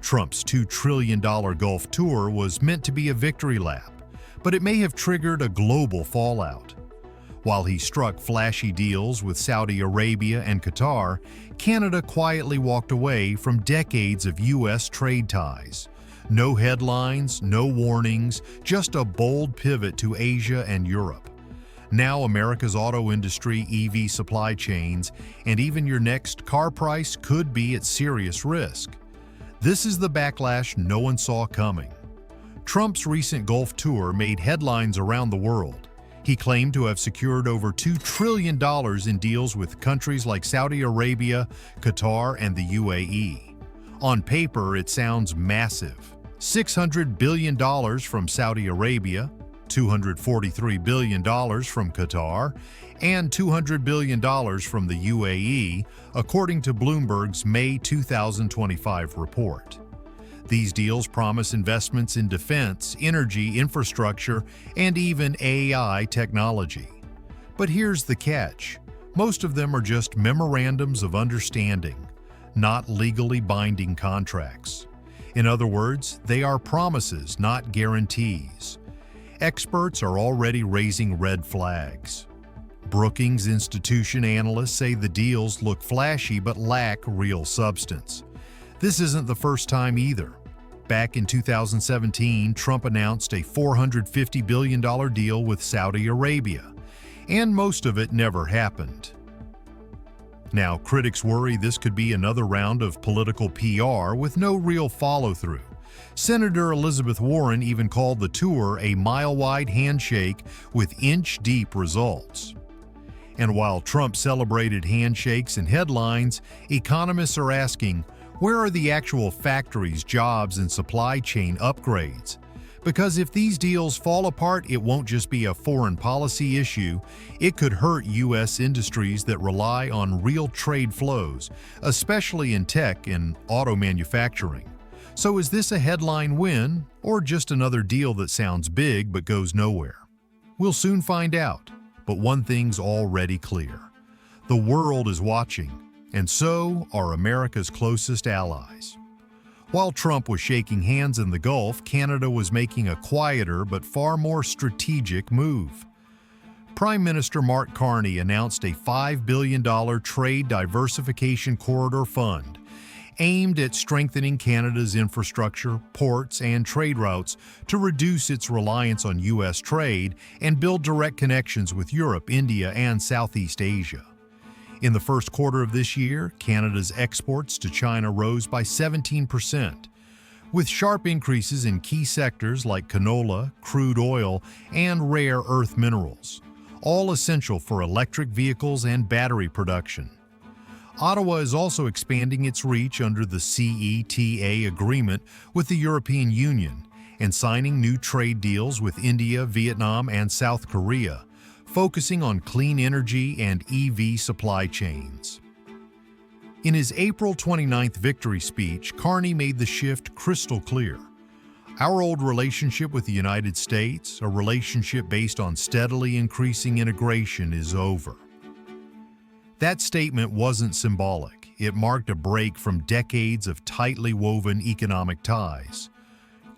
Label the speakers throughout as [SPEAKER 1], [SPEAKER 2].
[SPEAKER 1] Trump's $2 trillion Gulf tour was meant to be a victory lap, but it may have triggered a global fallout. While he struck flashy deals with Saudi Arabia and Qatar, Canada quietly walked away from decades of U.S. trade ties. No headlines, no warnings, just a bold pivot to Asia and Europe. Now America's auto industry, EV supply chains, and even your next car price could be at serious risk. This is the backlash no one saw coming. Trump's recent Gulf tour made headlines around the world. He claimed to have secured over $2 trillion in deals with countries like Saudi Arabia, Qatar, and the UAE. On paper, it sounds massive. $600 billion from Saudi Arabia, $243 billion from Qatar, and $200 billion from the UAE, according to Bloomberg's May 2025 report. These deals promise investments in defense, energy, infrastructure, and even AI technology. But here's the catch. Most of them are just memorandums of understanding, not legally binding contracts. In other words, they are promises, not guarantees. Experts are already raising red flags. Brookings Institution analysts say the deals look flashy but lack real substance. This isn't the first time either. Back in 2017, Trump announced a $450 billion deal with Saudi Arabia, and most of it never happened. Now, critics worry this could be another round of political PR with no real follow-through. Senator Elizabeth Warren even called the tour a mile-wide handshake with inch-deep results. And while Trump celebrated handshakes and headlines, economists are asking, where are the actual factories, jobs, and supply chain upgrades? Because if these deals fall apart, it won't just be a foreign policy issue, it could hurt U.S. industries that rely on real trade flows, especially in tech and auto manufacturing. So is this a headline win, or just another deal that sounds big but goes nowhere? We'll soon find out, but one thing's already clear. The world is watching, and so are America's closest allies. While Trump was shaking hands in the Gulf, Canada was making a quieter but far more strategic move. Prime Minister Mark Carney announced a $5 billion trade diversification corridor fund aimed at strengthening Canada's infrastructure, ports, and trade routes to reduce its reliance on U.S. trade and build direct connections with Europe, India, and Southeast Asia. In the first quarter of this year, Canada's exports to China rose by 17%, with sharp increases in key sectors like canola, crude oil, and rare earth minerals, all essential for electric vehicles and battery production. Ottawa is also expanding its reach under the CETA agreement with the European Union and signing new trade deals with India, Vietnam, and South Korea, focusing on clean energy and EV supply chains. In his April 29th victory speech, Carney made the shift crystal clear. Our old relationship with the United States, a relationship based on steadily increasing integration, is over. That statement wasn't symbolic. It marked a break from decades of tightly woven economic ties.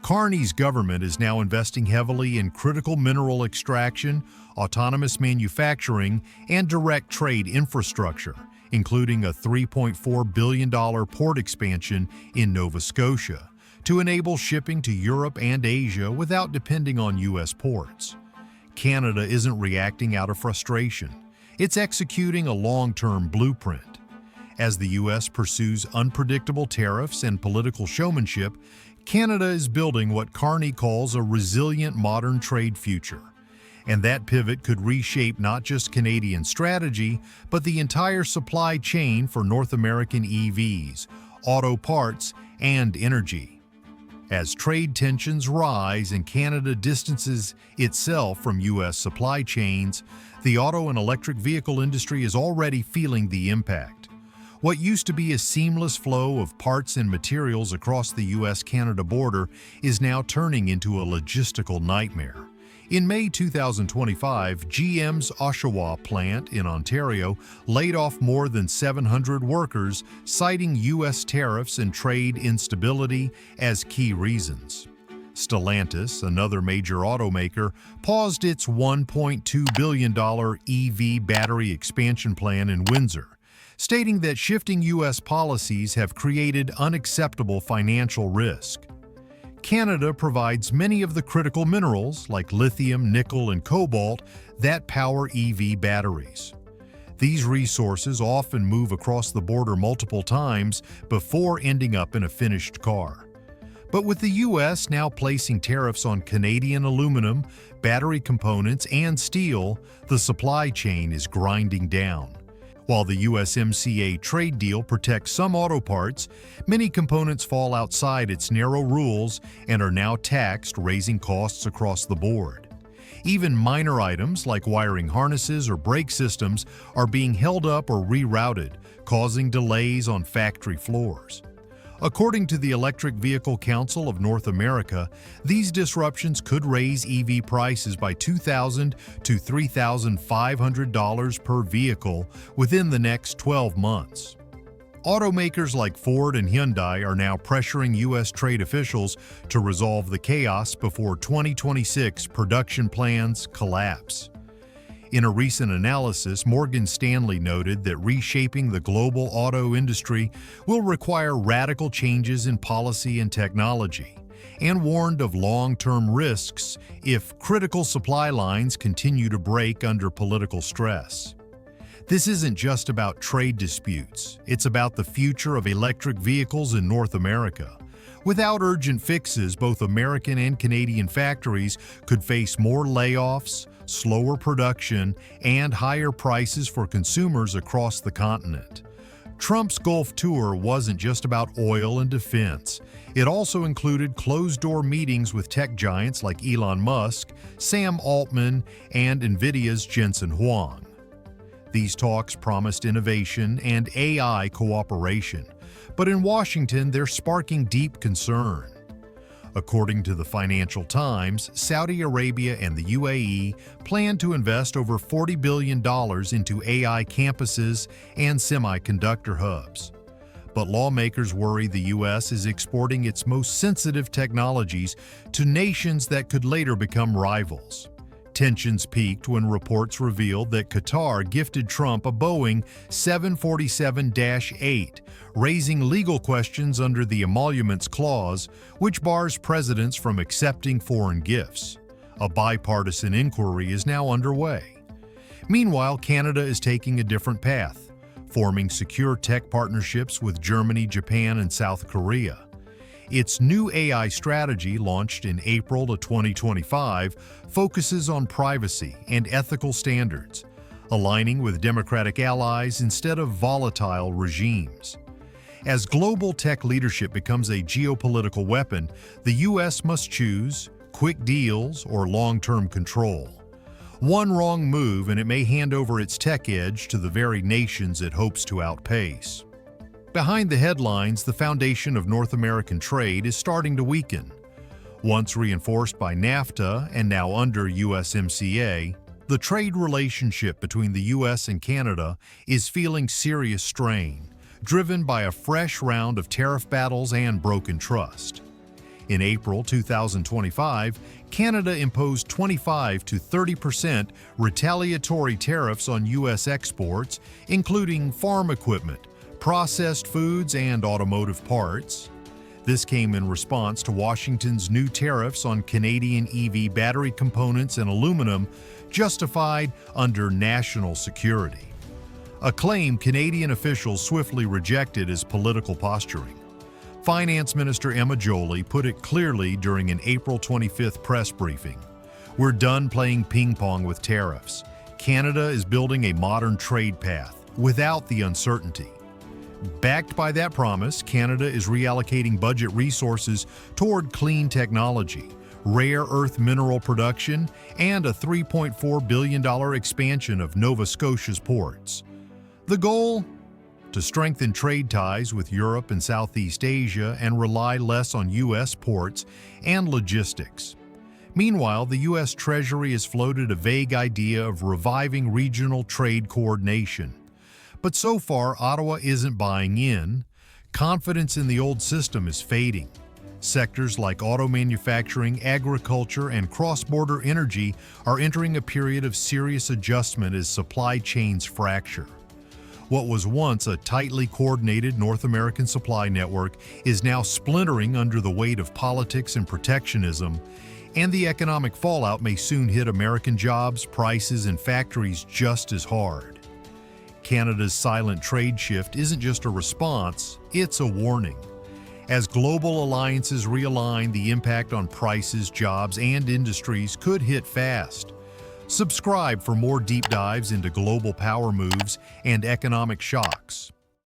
[SPEAKER 1] Carney's government is now investing heavily in critical mineral extraction, autonomous manufacturing, and direct trade infrastructure, including a $3.4 billion port expansion in Nova Scotia to enable shipping to Europe and Asia without depending on U.S. ports. Canada isn't reacting out of frustration. It's executing a long-term blueprint. As the U.S. pursues unpredictable tariffs and political showmanship, Canada is building what Carney calls a resilient modern trade future. And that pivot could reshape not just Canadian strategy, but the entire supply chain for North American EVs, auto parts, and energy. As trade tensions rise and Canada distances itself from U.S. supply chains, the auto and electric vehicle industry is already feeling the impact. What used to be a seamless flow of parts and materials across the U.S.-Canada border is now turning into a logistical nightmare. In May 2025, GM's Oshawa plant in Ontario laid off more than 700 workers, citing U.S. tariffs and trade instability as key reasons. Stellantis, another major automaker, paused its $1.2 billion EV battery expansion plan in Windsor, stating that shifting U.S. policies have created unacceptable financial risk. Canada provides many of the critical minerals, like lithium, nickel, and cobalt, that power EV batteries. These resources often move across the border multiple times before ending up in a finished car. But with the U.S. now placing tariffs on Canadian aluminum, battery components, and steel, the supply chain is grinding down. While the USMCA trade deal protects some auto parts, many components fall outside its narrow rules and are now taxed, raising costs across the board. Even minor items like wiring harnesses or brake systems are being held up or rerouted, causing delays on factory floors. According to the Electric Vehicle Council of North America, these disruptions could raise EV prices by $2,000 to $3,500 per vehicle within the next 12 months. Automakers like Ford and Hyundai are now pressuring U.S. trade officials to resolve the chaos before 2026 production plans collapse. In a recent analysis, Morgan Stanley noted that reshaping the global auto industry will require radical changes in policy and technology, and warned of long-term risks if critical supply lines continue to break under political stress. This isn't just about trade disputes, it's about the future of electric vehicles in North America. Without urgent fixes, both American and Canadian factories could face more layoffs, slower production, and higher prices for consumers across the continent. Trump's Gulf tour wasn't just about oil and defense. It also included closed-door meetings with tech giants like Elon Musk, Sam Altman, and NVIDIA's Jensen Huang. These talks promised innovation and AI cooperation, but in Washington, they're sparking deep concern. According to the Financial Times, Saudi Arabia and the UAE plan to invest over $40 billion into AI campuses and semiconductor hubs. But lawmakers worry the U.S. is exporting its most sensitive technologies to nations that could later become rivals. Tensions peaked when reports revealed that Qatar gifted Trump a Boeing 747-8, raising legal questions under the Emoluments Clause, which bars presidents from accepting foreign gifts. A bipartisan inquiry is now underway. Meanwhile, Canada is taking a different path, forming secure tech partnerships with Germany, Japan, and South Korea. Its new AI strategy, launched in April of 2025, focuses on privacy and ethical standards, aligning with democratic allies instead of volatile regimes. As global tech leadership becomes a geopolitical weapon, the U.S. must choose quick deals or long-term control. One wrong move and it may hand over its tech edge to the very nations it hopes to outpace. Behind the headlines, the foundation of North American trade is starting to weaken. Once reinforced by NAFTA and now under USMCA, the trade relationship between the U.S. and Canada is feeling serious strain, driven by a fresh round of tariff battles and broken trust. In April 2025, Canada imposed 25 to 30% retaliatory tariffs on U.S. exports, including farm equipment, processed foods, and automotive parts. This came in response to Washington's new tariffs on Canadian EV battery components and aluminum, justified under national security. A claim Canadian officials swiftly rejected as political posturing. Finance Minister Emma Joly put it clearly during an April 25th press briefing. "We're done playing ping pong with tariffs. Canada is building a modern trade path without the uncertainty." Backed by that promise, Canada is reallocating budget resources toward clean technology, rare earth mineral production, and a $3.4 billion expansion of Nova Scotia's ports. The goal? To strengthen trade ties with Europe and Southeast Asia and rely less on U.S. ports and logistics. Meanwhile, the U.S. Treasury has floated a vague idea of reviving regional trade coordination. But so far, Ottawa isn't buying in. Confidence in the old system is fading. Sectors like auto manufacturing, agriculture, and cross-border energy are entering a period of serious adjustment as supply chains fracture. What was once a tightly coordinated North American supply network is now splintering under the weight of politics and protectionism, and the economic fallout may soon hit American jobs, prices, and factories just as hard. Canada's silent trade shift isn't just a response, it's a warning. As global alliances realign, the impact on prices, jobs, and industries could hit fast. Subscribe for more deep dives into global power moves and economic shocks.